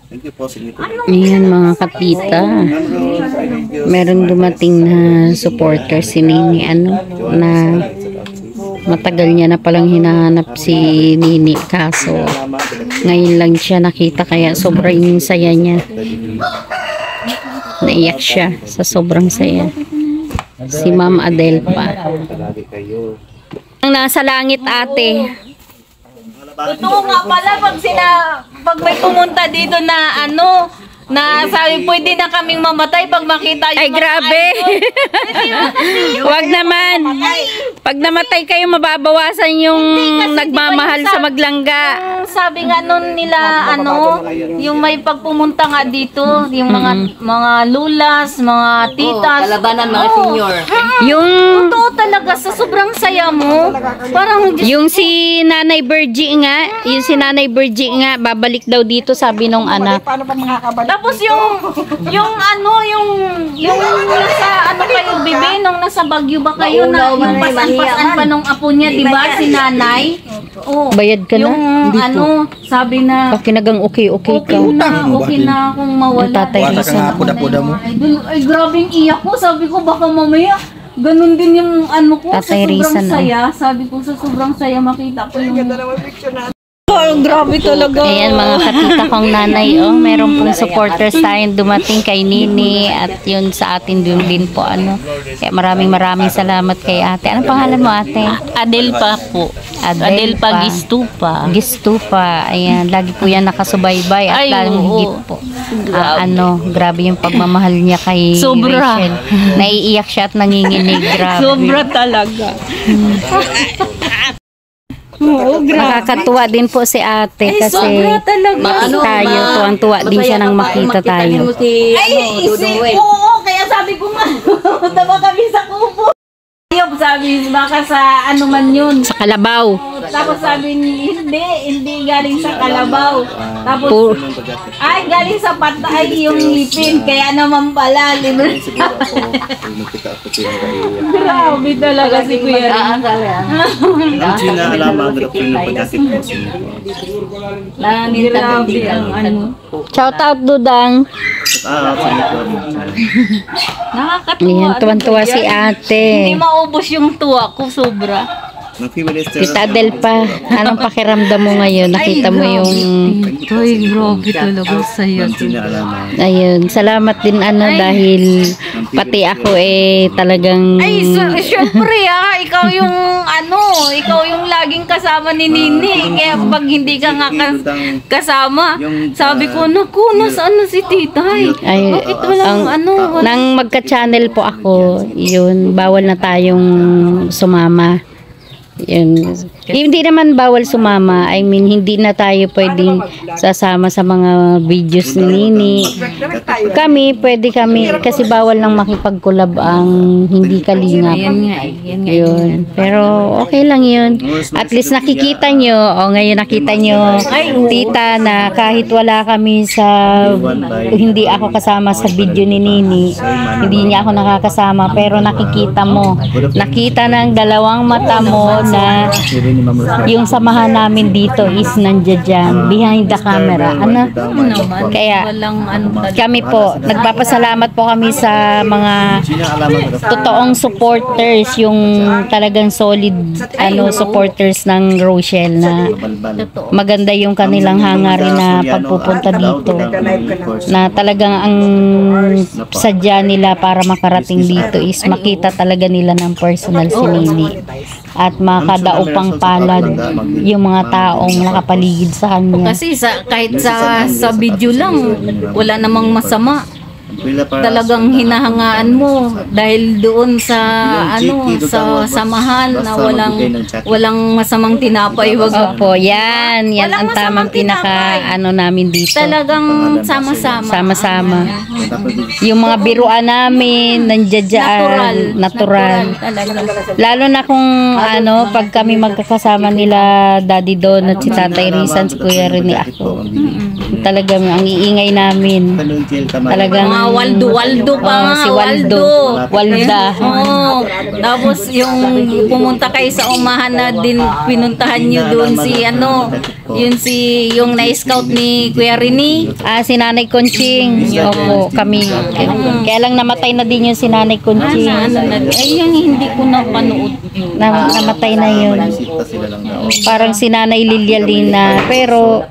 Ayan mga kapita. Meron dumating na supporter si Nini na matagal niya na palang hinahanap si Nini, kaso ngayon lang siya nakita, kaya sobrang saya niya. Naiyak siya sa sobrang saya. Si Ma'am Adelpa. Ang nasa langit, ate. Totoo nga pala pag may pumunta dito na na sabi pwede na kaming mamatay pag makita yung ay grabe. Wag naman. Pag namatay kayo, mababawasan yung nagmamahal sa maglangga. Sabi nga nun nila yung may pagpumunta nga dito, yung mga lulas, mga titas, kalabanan, mga senior. Yung totoo talaga sa sobrang saya mo. Parang yung si Nanay Virgie nga, babalik daw dito, sabi nung anak. Paano ba makakabalik? tapos yung nasa kayo bibi nung nasa Baguio ba kayo na yung pasan pa nung apo niya, di ba, si nanay? Oh, bayad ka na? Yung sabi na Pakinagang okay na kung mawala. Tatay Risa. Ay, grabing iyak ko. Sabi ko baka mamaya ganun din yung ko Tatay sa Risa sobrang na. saya. Sabi ko sa sobrang saya makita ko yung grabe talaga. Ayan mga katita kong nanay, meron pong supporters tayong dumating kay Nini at yun sa atin din po Kaya maraming salamat kay ate. Anong pangalan mo, ate? Adelpa po. Adelpa Gistupa. Ayan, lagi po yan nakasubaybay at lalong higit po. Grabe yung pagmamahal niya kay Sobra. Rachel. Naiiyak siya at nanginginig. Grabe. Sobra talaga. Nakakatuwa din po si ate kasi tayo, tuwang-tuwa din siya nang makita tayo. Oo, kaya sabi ko nga, tama kami sa kubo. Sabi, baka sa man yun. Sa Kalabaw. Tapos sabi niya, hindi galing sa Kalabaw. Tapos, galing sa Patay yung lipin. Kaya naman pala, grabe talaga si Kuya Rin. Grabe ang Shout out, Dudang. Ayan, tuwan-tuwa si ate. Hindi maubos yung tuwa ko, sobra. Tita Adelpa, anong pakiramdam mo ngayon? Nakita mo yung... Ay, grabe talaga sa'yo. Ayun, salamat din dahil pati ako talagang... Ay, syempre ikaw yung laging kasama ni Nini. Kaya pag hindi ka nga kasama, sabi ko, naku, nasaan na si Titay? Ay, bakit walang nang magka-channel po ako, yun, bawal na tayong sumama. Yun. Hindi naman bawal sumama. I mean, hindi na tayo pwedeng sasama sa mga videos ni Nini. Pwede kami kasi bawal lang makipag-collab ang hindi kalingap. Yun. Pero okay lang yun. At least nakikita nyo, ngayon nakita nyo, tita, na kahit wala kami hindi ako kasama sa video ni Nini, hindi niya ako nakakasama, pero nakikita mo, nakita ng dalawang mata mo na yung samahan namin dito is nandiyan behind the camera. Kaya kami po, nagpapasalamat po kami sa mga totoong supporters, yung talagang solid supporters ng Rochelle, na maganda yung kanilang hangarin na pagpupunta dito, na talagang ang sadya nila para makarating dito is makita talaga nila ng personal si Nini at makadaupang palad yung mga taong nakapaligid sa kanya. Kasi kahit sa video lang, wala namang masama. Talagang hinahangaan mo dahil doon sa sa samahan na walang masamang tinapay. Opo, yan ang tamang pinaka namin dito. Talagang sama-sama. Yung mga biruan namin nandiyan natural. Lalo na kung pag kami magkakasama nila Daddy Don at si Tatay Rizan, si Kuya Rene, ako. Talagang ang iingay namin. Talagang Waldo pa si Walda. Tapos yung pumunta kayo sa umahan na din, pinuntahan nyo doon si yung na-scout ni Kuya Rini. Si Nanay Conching. Opo, kami. Kaya lang namatay na din yung si Nanay Conching. Yung hindi ko napanood yun. Namatay na yun. Parang si Nanay Lilialina. Pero,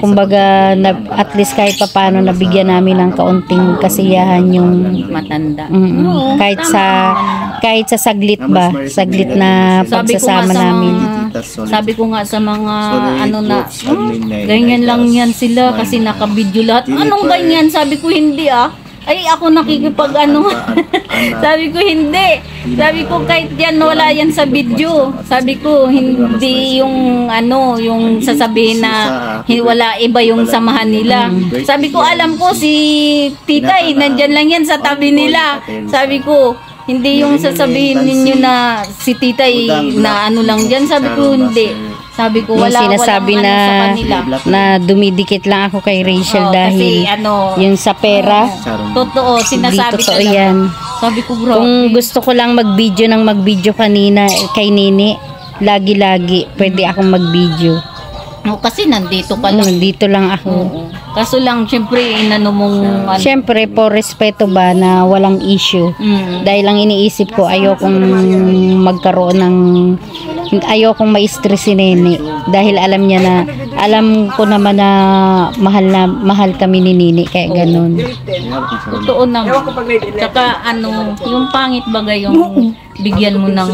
kumbaga, at least kahit papano nabigyan namin ng kaunting kasiyahan yung Matanda. kahit sa saglit ba, saglit na pagsasama namin. Sabi ko nga sa mga ganyan lang yan sila kasi nakabidyo lahat. Anong ganyan? Sabi ko hindi Ay, ako nakikipag Sabi ko hindi. Sabi ko kahit yan wala yan sa video. Sabi ko hindi yung yung sasabihin na wala iba yung samahan nila. Sabi ko alam ko si Titay nandyan lang yan sa tabi nila. Sabi ko hindi yung sasabihin ninyo na si Titay na lang dyan. Sabi ko hindi. Sabi ko wala sinasabi walang sa kanila. Na dumidikit lang ako kay Rachel dahil kasi, yung sa pera. Totoo, sinasabi totoo talaga. yan. Sabi ko grabe. Kung gusto ko lang mag-video kanina kay Nini, lagi-lagi pwede akong mag-video. Kasi nandito ka lang. Nandito lang ako. Kaso lang, syempre, mong... Syempre, po respeto ba na walang issue. Dahil lang iniisip ko, ayokong magkaroon ng... Ayokong ma-stress si Nene. Dahil alam ko naman na mahal kami ni Nini. Kaya ganun. Totoo naman. Tsaka, yung pangit bagay yung bigyan mo ng,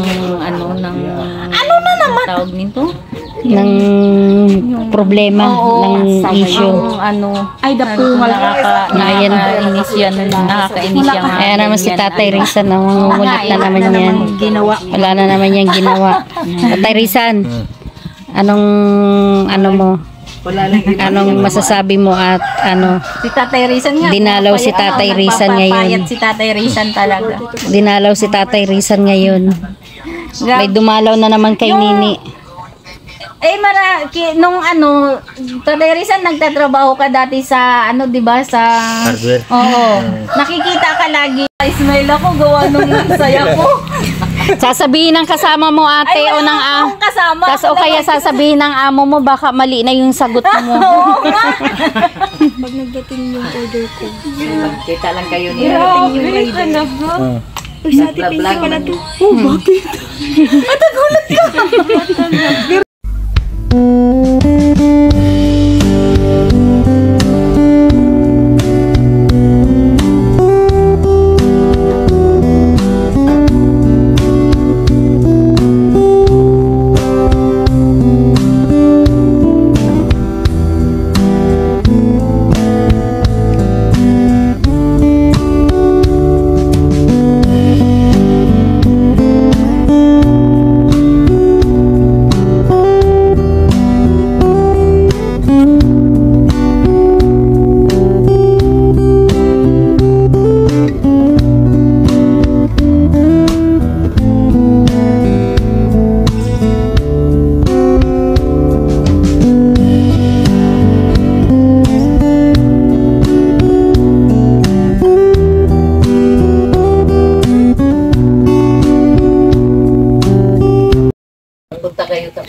tawag nito? Ng problema, ng issue. Ay, nakakainis yan. Kaya naman si Tatay Rizan, nangungulit na naman yan. Wala na naman yan ginawa. Tatay Rizan, anong masasabi mo at si Tatay Rizan nga. Dinalaw si Tatay Rizan ngayon. Si Tatay Rizan talaga. Dinalaw si Tatay Rizan ngayon. May dumalaw na naman kay Nini. Nung Tatay Rizan, nagtatrabaho ka dati sa, di ba, sa... hardware. Oo. Nakikita ka lagi. Smile ako, gawa nung saya ko. Sasabihin ng kasama mo ate Ay, o ng akong kasama. tas o kaya sasabihin ng amo mo baka mali na yung sagot mo. Oo nga. Pag nagdating yung order ko. Kita lang kayo ni Grabe, talaga. Uy, sa ate Pinky pala to. Oh, bakit? Matagulat ka.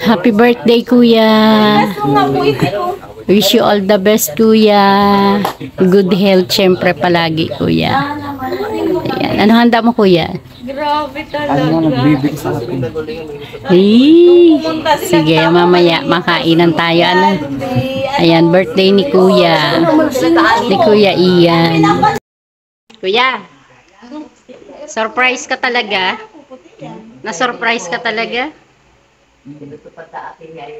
Happy birthday, Kuya. Wish you all the best, Kuya. Good health, syempre, palagi, Kuya. Ayan. Ano handa mo, Kuya? Grabe talaga. Sige, mamaya, makainan tayo. Ayan, birthday ni Kuya. Ni Kuya Ian. Kuya, surprise ka talaga? Na-surprise ka talaga?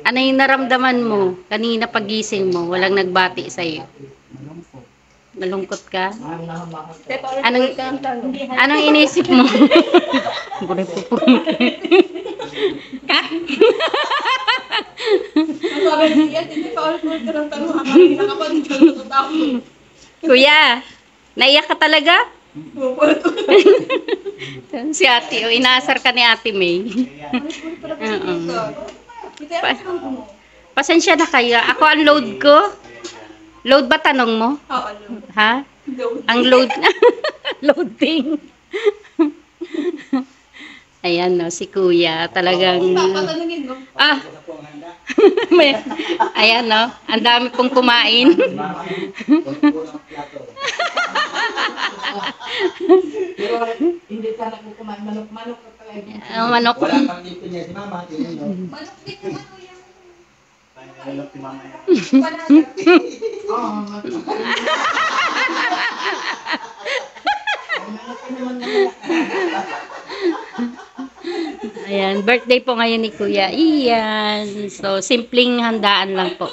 Ano yung naramdaman mo kanina pagising mo? Walang nagbati sa'yo. Nalungkot ka? Anong inisip mo? Kuya, naiyak ka talaga? Si ate, inaasar ka ni ate May. Pasensya na kayo. Ako ang load ko. Load ba tanong mo? Oo, Ha? Ang load. Loading. Ayan no, si Kuya. Talagang... papatanungin mo. Ah! Ayan, no? Ang dami pong kumain. Pero hindi sana ko kumain manok na talaga. Ang manok. Wala pang dito niya si mama. Manok din naman o yan. Manok si mama yan. Oo, manok. Manok din naman na. Ayan, birthday po ngayon ni Kuya Ian. So, simpleng handaan lang po.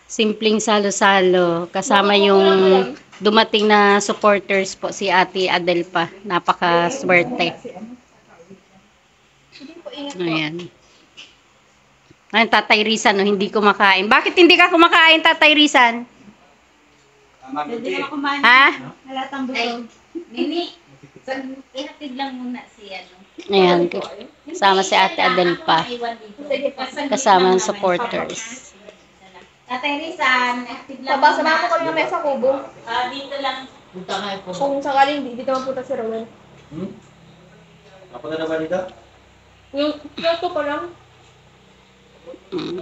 Simpleng salo-salo. Kasama yung dumating na supporters po, si Ate Adel pa. Napaka-swerte. Ayan. Ayan, Tatay Rizan, no, hindi kumakain. Bakit hindi ka kumakain, Tatay Rizan? Ha? Ay, Nini, ihatid lang muna si ano. Ayan, kasama si Ate Adel pa. Kasama ng supporters. Tatay Rizan, ihatid lang Sama ko kami mamaya sa kubo. Dito lang. Punta nga po. Kung sakaling dito mapunta si Rowel. Ako na naman dito? Yung to pa lang. Mm.